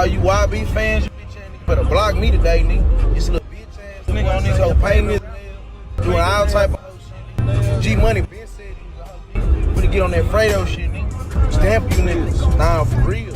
all you YB fans, you bitch ass nigga better block me today, nigga. This little bitch ass nigga on this whole payment, doing all type of shit. G Money been said he was a hoe, nigga. Finna get on that Fredo shit, nigga. Stamp you niggas. Nah, for real.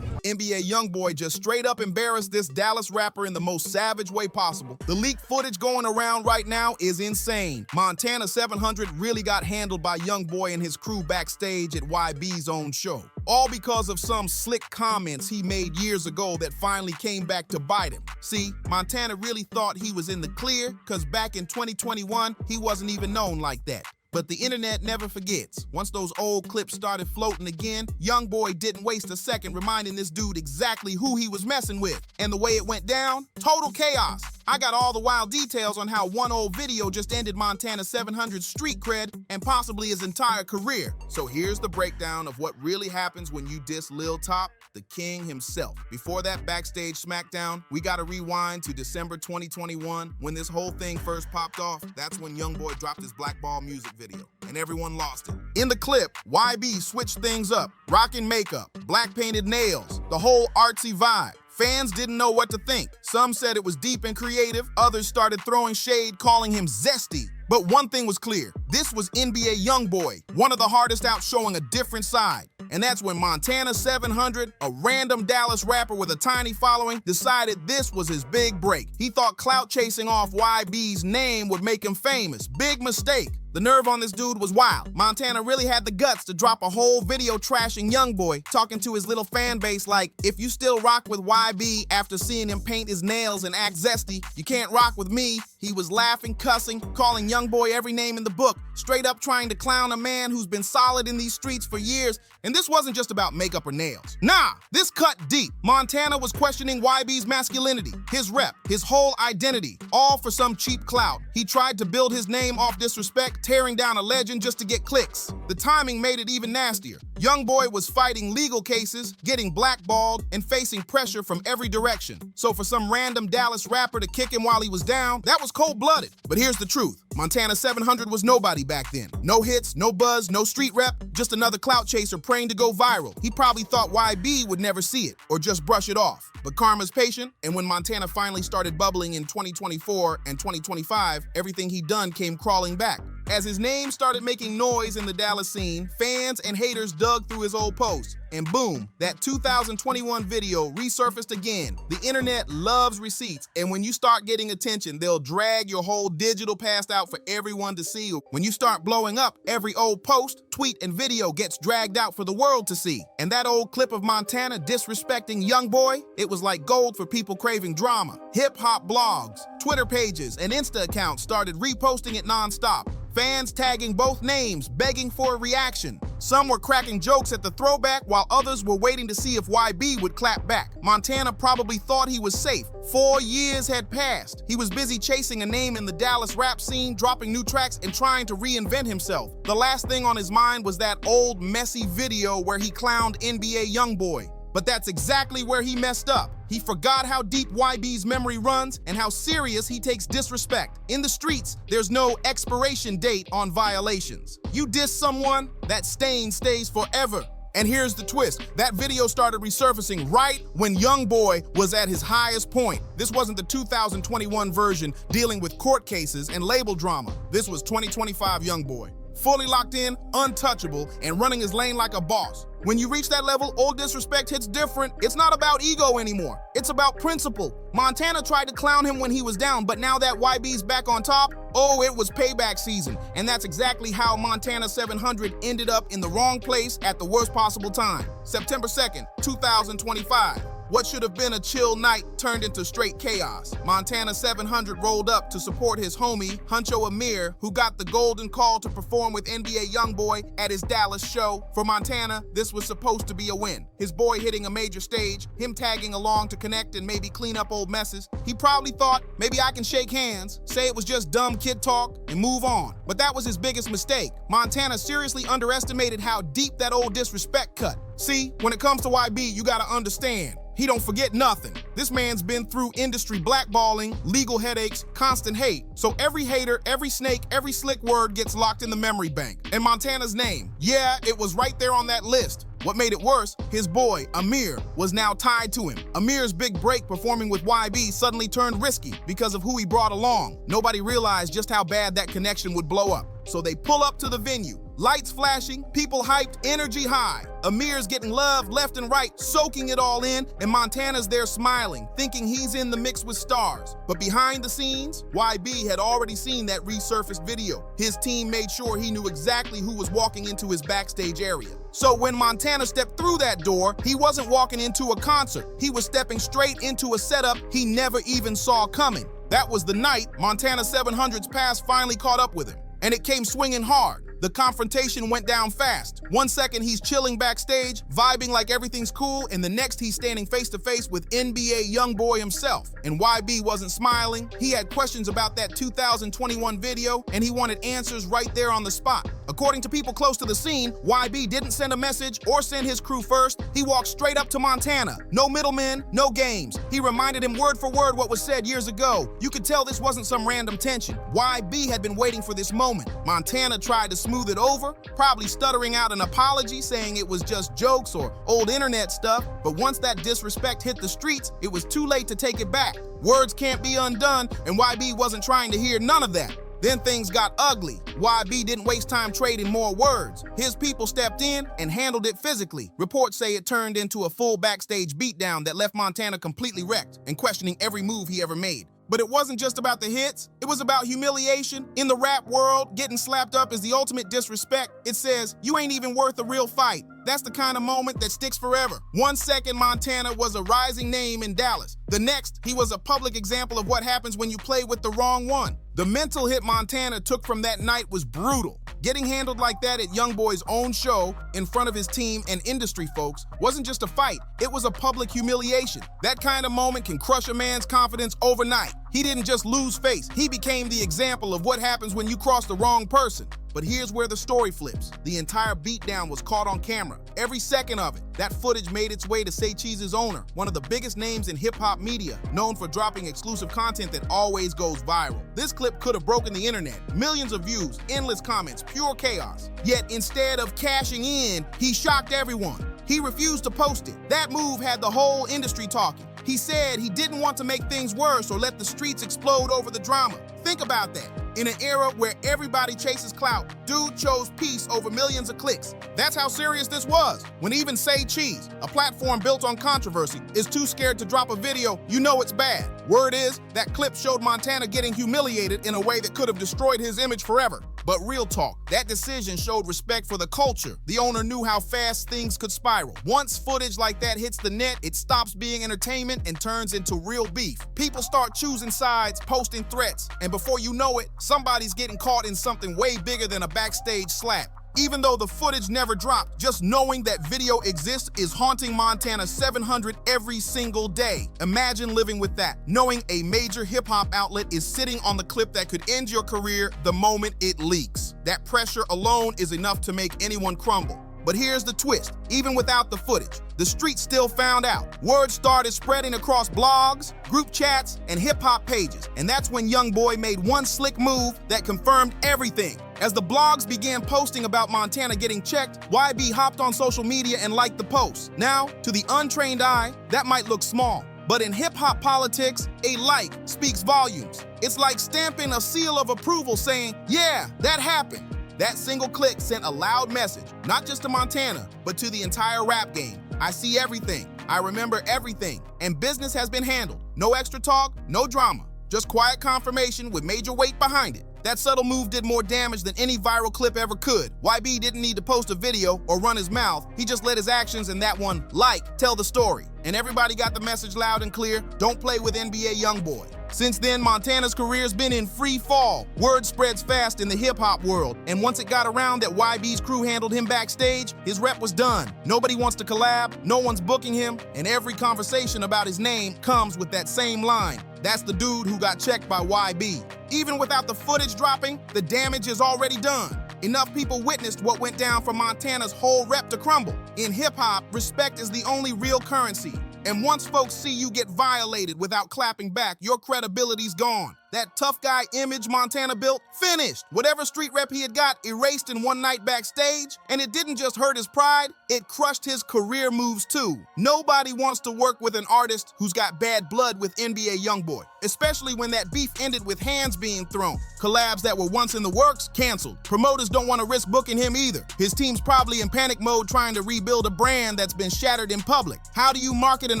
NBA Youngboy just straight up embarrassed this Dallas rapper in the most savage way possible. The leaked footage going around right now is insane. Montana 700 really got handled by Youngboy and his crew backstage at YB's own show. All because of some slick comments he made years ago that finally came back to bite him. See, Montana really thought he was in the clear, cause back in 2021, he wasn't even known like that. But the internet never forgets. Once those old clips started floating again, Youngboy didn't waste a second reminding this dude exactly who he was messing with. And the way it went down, total chaos. I got all the wild details on how one old video just ended Montana 700's street cred and possibly his entire career. So here's the breakdown of what really happens when you diss Lil Top, the king himself. Before that backstage smackdown, we gotta rewind to December 2021 when this whole thing first popped off. That's when Youngboy dropped his Blackball music video, and everyone lost it. In the clip, YB switched things up, rocking makeup, black painted nails, the whole artsy vibe. Fans didn't know what to think. Some said it was deep and creative, others started throwing shade, calling him zesty. But one thing was clear, this was NBA Youngboy, one of the hardest out, showing a different side. And that's when Montana 700, a random Dallas rapper with a tiny following, decided this was his big break. He thought clout chasing off YB's name would make him famous. Big mistake. The nerve on this dude was wild. Montana really had the guts to drop a whole video trashing Youngboy, talking to his little fan base like, if you still rock with YB after seeing him paint his nails and act zesty, you can't rock with me. He was laughing, cussing, calling Youngboy every name in the book, straight up trying to clown a man who's been solid in these streets for years. And this wasn't just about makeup or nails. Nah, this cut deep. Montana was questioning YB's masculinity, his rep, his whole identity, all for some cheap clout. He tried to build his name off disrespect, tearing down a legend just to get clicks. The timing made it even nastier. Youngboy was fighting legal cases, getting blackballed, and facing pressure from every direction. So for some random Dallas rapper to kick him while he was down, that was cold-blooded. But here's the truth. Montana 700 was nobody back then. No hits, no buzz, no street rep, just another clout chaser praying to go viral. He probably thought YB would never see it, or just brush it off. But karma's patient, and when Montana finally started bubbling in 2024 and 2025, everything he'd done came crawling back. As his name started making noise in the Dallas scene, fans and haters dug through his old posts. And boom, that 2021 video resurfaced again. The internet loves receipts, and when you start getting attention, they'll drag your whole digital past out for everyone to see. When you start blowing up, every old post, tweet, and video gets dragged out for the world to see. And that old clip of Montana disrespecting Youngboy, it was like gold for people craving drama. Hip-hop blogs, Twitter pages, and Insta accounts started reposting it nonstop. Fans tagging both names, begging for a reaction. Some were cracking jokes at the throwback, while others were waiting to see if YB would clap back. Montana probably thought he was safe. 4 years had passed. He was busy chasing a name in the Dallas rap scene, dropping new tracks and trying to reinvent himself. The last thing on his mind was that old messy video where he clowned NBA Youngboy. But that's exactly where he messed up. He forgot how deep YB's memory runs and how serious he takes disrespect. In the streets, there's no expiration date on violations. You diss someone, that stain stays forever. And here's the twist. That video started resurfacing right when Youngboy was at his highest point. This wasn't the 2021 version dealing with court cases and label drama. This was 2025 Youngboy. Fully locked in, untouchable, and running his lane like a boss. When you reach that level, old disrespect hits different. It's not about ego anymore. It's about principle. Montana tried to clown him when he was down, but now that YB's back on top, oh, it was payback season. And that's exactly how Montana 700 ended up in the wrong place at the worst possible time. September 2nd, 2025. What should have been a chill night turned into straight chaos. Montana 700 rolled up to support his homie, Huncho Amir, who got the golden call to perform with NBA Youngboy at his Dallas show. For Montana, this was supposed to be a win. His boy hitting a major stage, him tagging along to connect and maybe clean up old messes. He probably thought, maybe I can shake hands, say it was just dumb kid talk, and move on. But that was his biggest mistake. Montana seriously underestimated how deep that old disrespect cut. See, when it comes to YB, you gotta understand. He don't forget nothing. This man's been through industry blackballing, legal headaches, constant hate. So every hater, every snake, every slick word gets locked in the memory bank. And Montana's name, yeah, it was right there on that list. What made it worse, his boy, Amir, was now tied to him. Amir's big break performing with YB suddenly turned risky because of who he brought along. Nobody realized just how bad that connection would blow up. So they pull up to the venue. Lights flashing, people hyped, energy high. Amir's getting love left and right, soaking it all in, and Montana's there smiling, thinking he's in the mix with stars. But behind the scenes, YB had already seen that resurfaced video. His team made sure he knew exactly who was walking into his backstage area. So when Montana stepped through that door, he wasn't walking into a concert. He was stepping straight into a setup he never even saw coming. That was the night Montana 700's past finally caught up with him. And it came swinging hard. The confrontation went down fast. 1 second he's chilling backstage, vibing like everything's cool, and the next he's standing face to face with NBA Youngboy himself. And YB wasn't smiling. He had questions about that 2021 video, and he wanted answers right there on the spot. According to people close to the scene, YB didn't send a message or send his crew first. He walked straight up to Montana. No middlemen, no games. He reminded him word for word what was said years ago. You could tell this wasn't some random tension. YB had been waiting for this moment. Montana tried to smooth it over, probably stuttering out an apology saying it was just jokes or old internet stuff. But once that disrespect hit the streets, it was too late to take it back. Words can't be undone, and YB wasn't trying to hear none of that. Then things got ugly. YB didn't waste time trading more words. His people stepped in and handled it physically. Reports say it turned into a full backstage beatdown that left Montana completely wrecked and questioning every move he ever made. But it wasn't just about the hits, it was about humiliation. In the rap world, getting slapped up is the ultimate disrespect. It says, you ain't even worth a real fight. That's the kind of moment that sticks forever. 1 second, Montana was a rising name in Dallas. The next, he was a public example of what happens when you play with the wrong one. The mental hit Montana took from that night was brutal. Getting handled like that at Youngboy's own show, in front of his team and industry folks, wasn't just a fight, it was a public humiliation. That kind of moment can crush a man's confidence overnight. He didn't just lose face, he became the example of what happens when you cross the wrong person. But here's where the story flips. The entire beatdown was caught on camera. Every second of it. That footage made its way to Say Cheese's owner, one of the biggest names in hip-hop media, known for dropping exclusive content that always goes viral. This clip could have broken the internet. Millions of views, endless comments, pure chaos. Yet instead of cashing in, he shocked everyone. He refused to post it. That move had the whole industry talking. He said he didn't want to make things worse or let the streets explode over the drama. Think about that. In an era where everybody chases clout, dude chose peace over millions of clicks. That's how serious this was. When even Say Cheese, a platform built on controversy, is too scared to drop a video, you know it's bad. Word is, that clip showed Montana getting humiliated in a way that could have destroyed his image forever. But real talk, that decision showed respect for the culture. The owner knew how fast things could spiral. Once footage like that hits the net, it stops being entertainment and turns into real beef. People start choosing sides, posting threats, and before you know it, somebody's getting caught in something way bigger than a backstage slap. Even though the footage never dropped, just knowing that video exists is haunting Montana 700 every single day. Imagine living with that, knowing a major hip-hop outlet is sitting on the clip that could end your career the moment it leaks. That pressure alone is enough to make anyone crumble. But here's the twist, even without the footage, the streets still found out. Word started spreading across blogs, group chats, and hip-hop pages. And that's when Youngboy made one slick move that confirmed everything. As the blogs began posting about Montana getting checked, YB hopped on social media and liked the post. Now, to the untrained eye, that might look small. But in hip-hop politics, a like speaks volumes. It's like stamping a seal of approval saying, yeah, that happened. That single click sent a loud message, not just to Montana, but to the entire rap game. I see everything, I remember everything, and business has been handled. No extra talk, no drama, just quiet confirmation with major weight behind it. That subtle move did more damage than any viral clip ever could. YB didn't need to post a video or run his mouth, he just let his actions and that one like tell the story. And everybody got the message loud and clear, don't play with NBA Youngboy. Since then, Montana's career's been in free fall. Word spreads fast in the hip-hop world, and once it got around that YB's crew handled him backstage, his rep was done. Nobody wants to collab, no one's booking him, and every conversation about his name comes with that same line. That's the dude who got checked by YB. Even without the footage dropping, the damage is already done. Enough people witnessed what went down for Montana's whole rep to crumble. In hip-hop, respect is the only real currency. And once folks see you get violated without clapping back, your credibility's gone. That tough guy image Montana built, finished. Whatever street rep he had got, erased in one night backstage. And it didn't just hurt his pride, it crushed his career moves too. Nobody wants to work with an artist who's got bad blood with NBA Youngboy, especially when that beef ended with hands being thrown. Collabs that were once in the works, canceled. Promoters don't want to risk booking him either. His team's probably in panic mode trying to rebuild a brand that's been shattered in public. How do you market an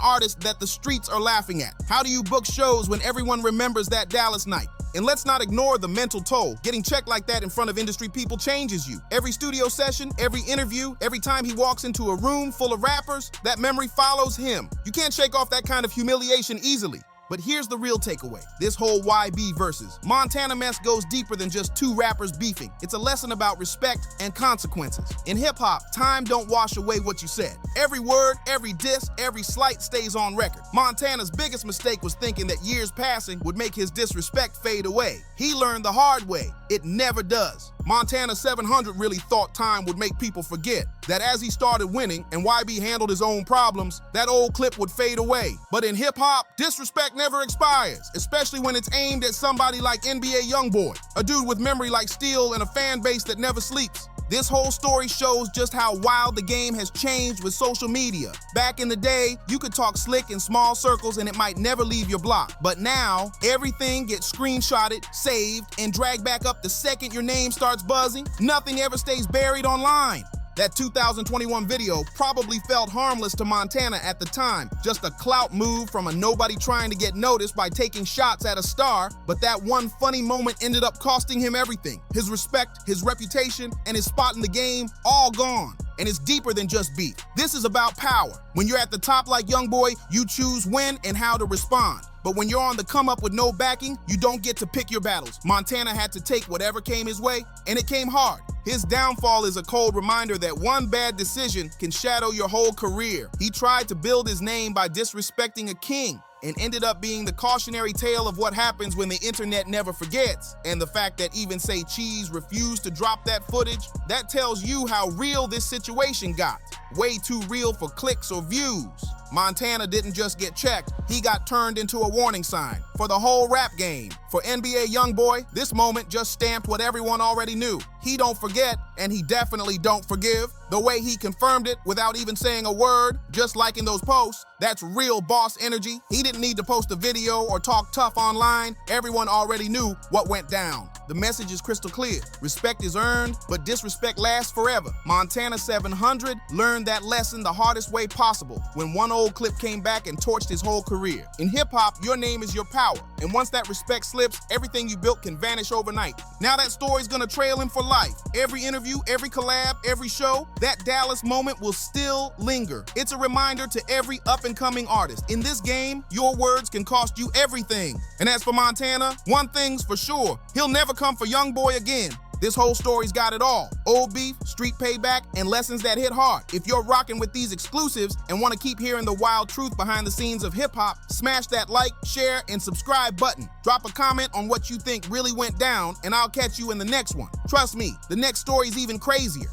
artist that the streets are laughing at? How do you book shows when everyone remembers that Dallas night? And let's not ignore the mental toll. Getting checked like that in front of industry people changes you. Every studio session, every interview, every time he walks into a room full of rappers, that memory follows him. You can't shake off that kind of humiliation easily. But here's the real takeaway. This whole YB versus Montana mess goes deeper than just two rappers beefing. It's a lesson about respect and consequences. In hip-hop, time don't wash away what you said. Every word, every diss, every slight stays on record. Montana's biggest mistake was thinking that years passing would make his disrespect fade away. He learned the hard way. It never does. Montana 700 really thought time would make people forget that as he started winning and YB handled his own problems, that old clip would fade away. But in hip-hop, disrespect never expires, especially when it's aimed at somebody like NBA Youngboy, a dude with memory like steel and a fan base that never sleeps. This whole story shows just how wild the game has changed with social media. Back in the day, you could talk slick in small circles and it might never leave your block. But now, everything gets screenshotted, saved, and dragged back up the second your name starts buzzing. Nothing ever stays buried online. That 2021 video probably felt harmless to Montana at the time, just a clout move from a nobody trying to get noticed by taking shots at a star, but that one funny moment ended up costing him everything. His respect, his reputation, and his spot in the game, all gone. And it's deeper than just beef. This is about power. When you're at the top like Youngboy, you choose when and how to respond. But when you're on the come up with no backing, you don't get to pick your battles. Montana had to take whatever came his way, and it came hard. His downfall is a cold reminder that one bad decision can shadow your whole career. He tried to build his name by disrespecting a king, and ended up being the cautionary tale of what happens when the internet never forgets. And the fact that even Say Cheese refused to drop that footage, that tells you how real this situation got. Way too real for clicks or views. Montana didn't just get checked, he got turned into a warning sign for the whole rap game. For NBA Youngboy, this moment just stamped what everyone already knew. He don't forget, and he definitely don't forgive. The way he confirmed it without even saying a word, just like in those posts, that's real boss energy. He didn't need to post a video or talk tough online. Everyone already knew what went down. The message is crystal clear. Respect is earned, but disrespect lasts forever. Montana 700 learned that lesson the hardest way possible when one old clip came back and torched his whole career. In hip-hop, your name is your power, and once that respect slips, everything you built can vanish overnight. Now that story's gonna trail him for life. Every interview, every collab, every show, that Dallas moment will still linger. It's a reminder to every up-and-coming artist. In this game, your words can cost you everything. And as for Montana, one thing's for sure, he'll never come for Youngboy again. This whole story's got it all. Old beef, street payback, and lessons that hit hard. If you're rocking with these exclusives and want to keep hearing the wild truth behind the scenes of hip-hop, smash that like, share, and subscribe button. Drop a comment on what you think really went down, and I'll catch you in the next one. Trust me, the next story's even crazier.